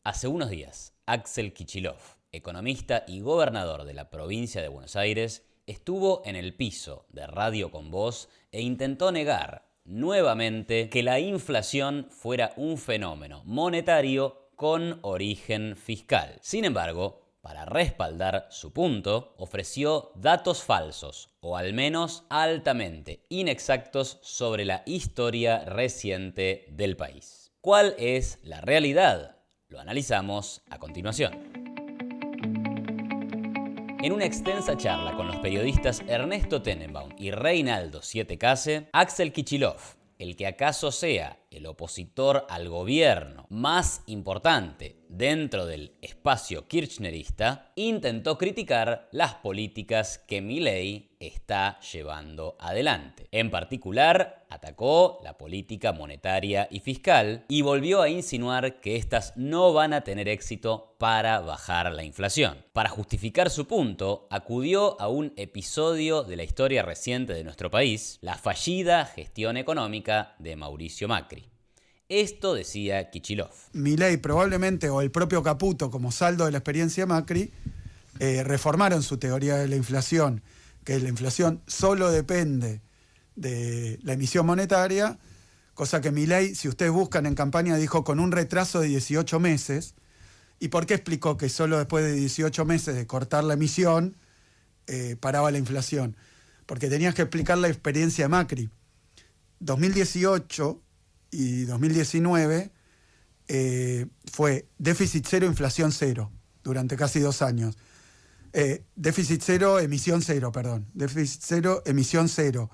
Hace unos días, Axel Kicillof, economista y gobernador de la provincia de Buenos Aires, estuvo en el piso de Radio Con Voz e intentó negar nuevamente que la inflación fuera un fenómeno monetario con origen fiscal. Sin embargo, para respaldar su punto, ofreció datos falsos, o al menos altamente inexactos, sobre la historia reciente del país. ¿Cuál es la realidad? Lo analizamos a continuación. En una extensa charla con los periodistas Ernesto Tenenbaum y Reinaldo Siete Case, Axel Kicillof, el que acaso sea el opositor al gobierno más importante dentro del espacio kirchnerista, intentó criticar las políticas que Milei está llevando adelante. En particular, atacó la política monetaria y fiscal y volvió a insinuar que estas no van a tener éxito para bajar la inflación. Para justificar su punto, acudió a un episodio de la historia reciente de nuestro país, la fallida gestión económica de Mauricio Macri. Esto decía Kicillof. Milei probablemente, o el propio Caputo, como saldo de la experiencia de Macri, reformaron su teoría de la inflación, que la inflación solo depende de la emisión monetaria, cosa que Milei, si ustedes buscan en campaña, dijo con un retraso de 18 meses. ¿Y por qué explicó que solo después de 18 meses de cortar la emisión paraba la inflación? Porque tenías que explicar la experiencia de Macri. 2018 y 2019 fue déficit cero, inflación cero, durante casi 2 años. Déficit cero, emisión cero, perdón. Déficit cero, emisión cero.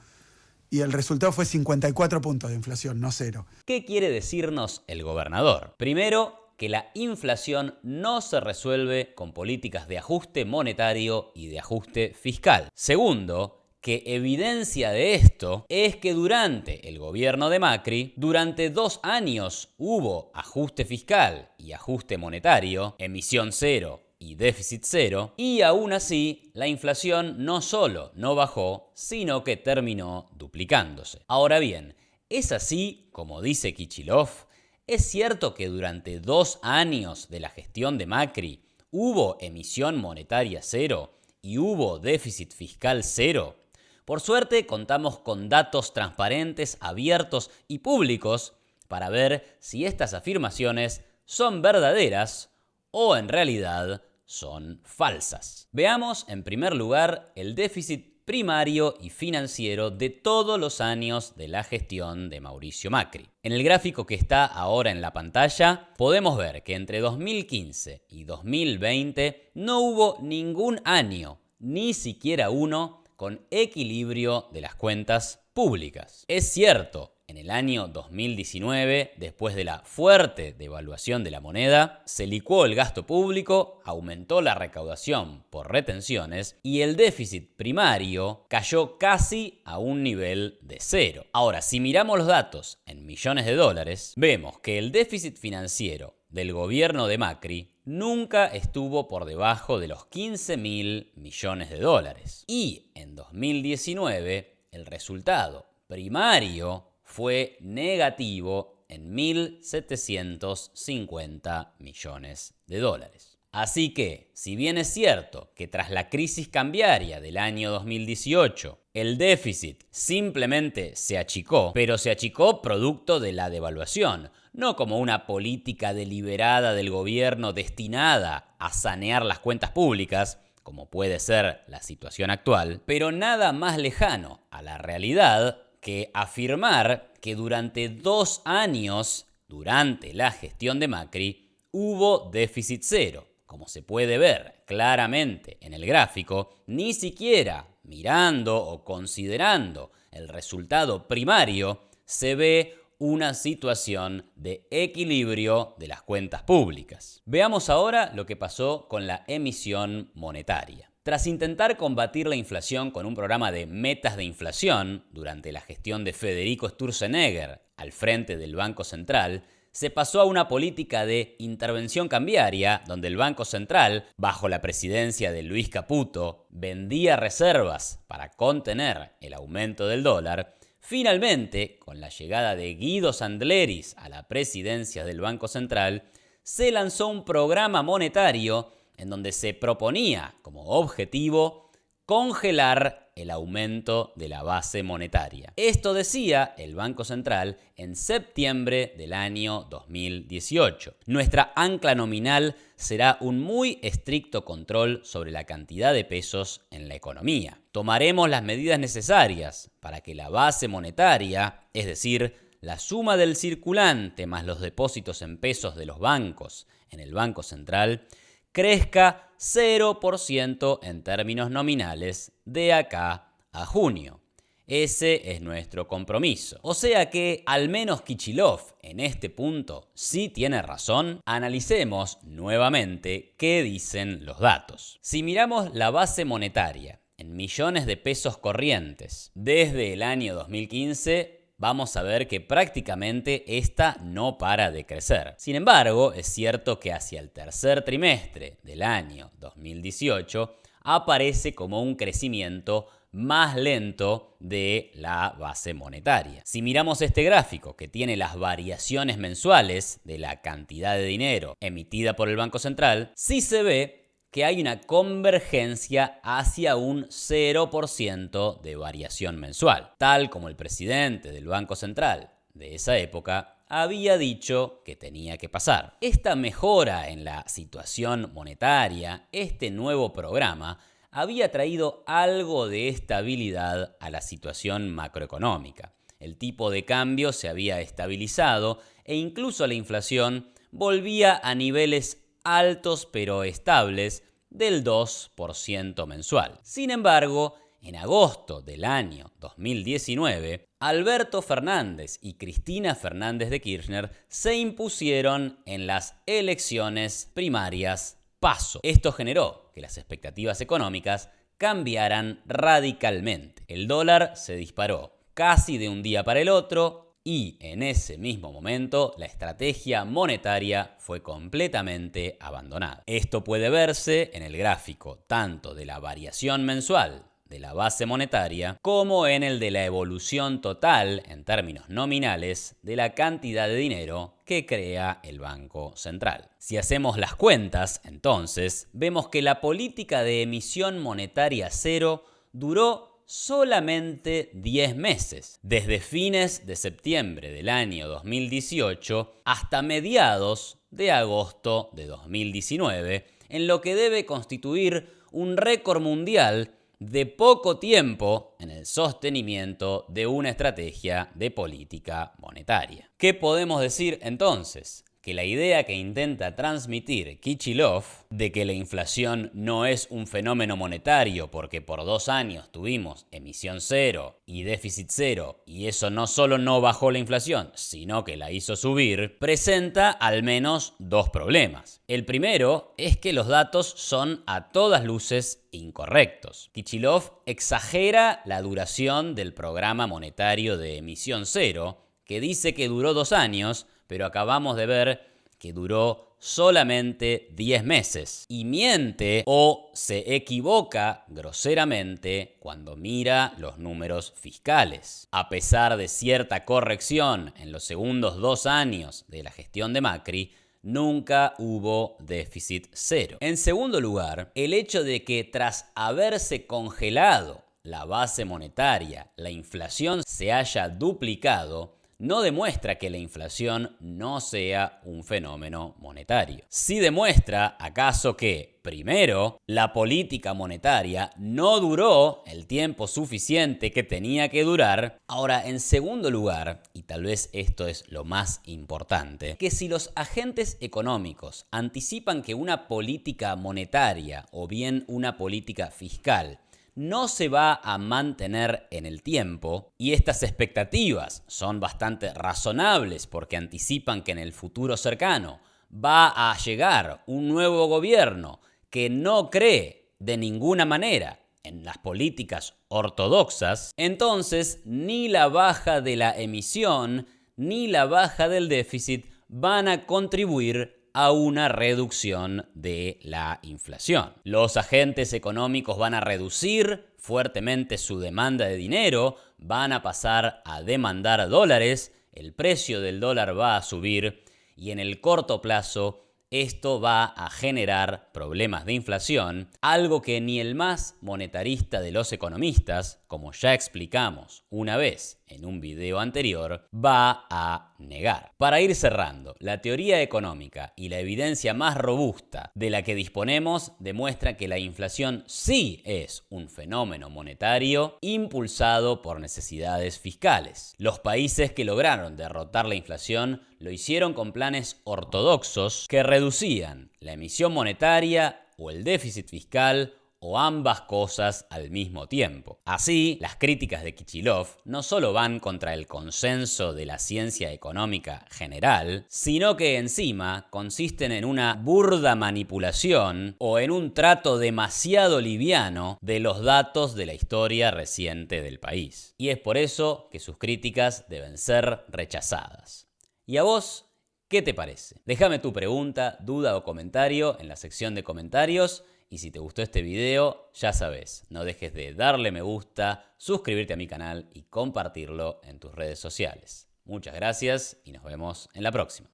Y el resultado fue 54 puntos de inflación, no cero. ¿Qué quiere decirnos el gobernador? Primero, que la inflación no se resuelve con políticas de ajuste monetario y de ajuste fiscal. Segundo, que evidencia de esto es que durante el gobierno de Macri, durante 2 años hubo ajuste fiscal y ajuste monetario, emisión cero y déficit cero, y aún así la inflación no solo no bajó, sino que terminó duplicándose. Ahora bien, ¿es así como dice Kicillof? ¿Es cierto que durante 2 años de la gestión de Macri hubo emisión monetaria cero y hubo déficit fiscal cero? Por suerte contamos con datos transparentes, abiertos y públicos para ver si estas afirmaciones son verdaderas o en realidad son falsas. Veamos en primer lugar el déficit primario y financiero de todos los años de la gestión de Mauricio Macri. En el gráfico que está ahora en la pantalla, podemos ver que entre 2015 y 2020 no hubo ningún año, ni siquiera uno, con equilibrio de las cuentas públicas. Es cierto, en el año 2019, después de la fuerte devaluación de la moneda, se licuó el gasto público, aumentó la recaudación por retenciones y el déficit primario cayó casi a un nivel de cero. Ahora, si miramos los datos en millones de dólares, vemos que el déficit financiero del gobierno de Macri nunca estuvo por debajo de los 15.000 millones de dólares. Y en 2019, el resultado primario fue negativo en 1.750 millones de dólares. Así que, si bien es cierto que tras la crisis cambiaria del año 2018, el déficit simplemente se achicó, pero se achicó producto de la devaluación, no como una política deliberada del gobierno destinada a sanear las cuentas públicas, como puede ser la situación actual, pero nada más lejano a la realidad que afirmar que durante 2 años, durante la gestión de Macri, hubo déficit cero. Como se puede ver claramente en el gráfico, ni siquiera mirando o considerando el resultado primario, se ve una situación de equilibrio de las cuentas públicas. Veamos ahora lo que pasó con la emisión monetaria. Tras intentar combatir la inflación con un programa de metas de inflación durante la gestión de Federico Sturzenegger al frente del Banco Central, se pasó a una política de intervención cambiaria, donde el Banco Central, bajo la presidencia de Luis Caputo, vendía reservas para contener el aumento del dólar. Finalmente, con la llegada de Guido Sandleris a la presidencia del Banco Central, se lanzó un programa monetario en donde se proponía como objetivo congelar el aumento de la base monetaria. Esto decía el Banco Central en septiembre del año 2018. Nuestra ancla nominal será un muy estricto control sobre la cantidad de pesos en la economía. Tomaremos las medidas necesarias para que la base monetaria, es decir, la suma del circulante más los depósitos en pesos de los bancos en el Banco Central, crezca 0% en términos nominales de acá a junio. Ese es nuestro compromiso. O sea que al menos Kicillof en este punto sí tiene razón. Analicemos nuevamente qué dicen los datos. Si miramos la base monetaria en millones de pesos corrientes desde el año 2015, vamos a ver que prácticamente esta no para de crecer. Sin embargo, es cierto que hacia el tercer trimestre del año 2018 aparece como un crecimiento más lento de la base monetaria. Si miramos este gráfico que tiene las variaciones mensuales de la cantidad de dinero emitida por el Banco Central, sí se ve que hay una convergencia hacia un 0% de variación mensual, tal como el presidente del Banco Central de esa época había dicho que tenía que pasar. Esta mejora en la situación monetaria, este nuevo programa, había traído algo de estabilidad a la situación macroeconómica. El tipo de cambio se había estabilizado e incluso la inflación volvía a niveles altos pero estables del 2% mensual. Sin embargo, en agosto del año 2019, Alberto Fernández y Cristina Fernández de Kirchner se impusieron en las elecciones primarias PASO. Esto generó que las expectativas económicas cambiaran radicalmente. El dólar se disparó casi de un día para el otro y en ese mismo momento la estrategia monetaria fue completamente abandonada. Esto puede verse en el gráfico tanto de la variación mensual de la base monetaria como en el de la evolución total en términos nominales de la cantidad de dinero que crea el Banco Central. Si hacemos las cuentas, entonces, vemos que la política de emisión monetaria cero duró solamente 10 meses, desde fines de septiembre del año 2018 hasta mediados de agosto de 2019, en lo que debe constituir un récord mundial de poco tiempo en el sostenimiento de una estrategia de política monetaria. ¿Qué podemos decir entonces? Que la idea que intenta transmitir Kicillof de que la inflación no es un fenómeno monetario porque por 2 años tuvimos emisión cero y déficit cero y eso no solo no bajó la inflación, sino que la hizo subir, presenta al menos 2 problemas. El primero es que los datos son a todas luces incorrectos. Kicillof exagera la duración del programa monetario de emisión cero, que dice que duró 2 años, pero acabamos de ver que duró solamente 10 meses. Y miente o se equivoca groseramente cuando mira los números fiscales. A pesar de cierta corrección en los segundos 2 años de la gestión de Macri, nunca hubo déficit cero. En segundo lugar, el hecho de que tras haberse congelado la base monetaria, la inflación se haya duplicado, no demuestra que la inflación no sea un fenómeno monetario. Sí demuestra, acaso, que, primero, la política monetaria no duró el tiempo suficiente que tenía que durar. Ahora, en segundo lugar, y tal vez esto es lo más importante, que si los agentes económicos anticipan que una política monetaria o bien una política fiscal no se va a mantener en el tiempo, y estas expectativas son bastante razonables porque anticipan que en el futuro cercano va a llegar un nuevo gobierno que no cree de ninguna manera en las políticas ortodoxas, entonces ni la baja de la emisión ni la baja del déficit van a contribuir a una reducción de la inflación. Los agentes económicos van a reducir fuertemente su demanda de dinero, van a pasar a demandar dólares, el precio del dólar va a subir y en el corto plazo esto va a generar problemas de inflación, algo que ni el más monetarista de los economistas, como ya explicamos una vez en un video anterior, va a negar. Para ir cerrando, la teoría económica y la evidencia más robusta de la que disponemos demuestra que la inflación sí es un fenómeno monetario impulsado por necesidades fiscales. Los países que lograron derrotar la inflación lo hicieron con planes ortodoxos que reducían la emisión monetaria o el déficit fiscal o ambas cosas al mismo tiempo. Así, las críticas de Kichilov no solo van contra el consenso de la ciencia económica general, sino que encima consisten en una burda manipulación o en un trato demasiado liviano de los datos de la historia reciente del país. Y es por eso que sus críticas deben ser rechazadas. ¿Y a vos qué te parece? Déjame tu pregunta, duda o comentario en la sección de comentarios. Y si te gustó este video, ya sabes, no dejes de darle me gusta, suscribirte a mi canal y compartirlo en tus redes sociales. Muchas gracias y nos vemos en la próxima.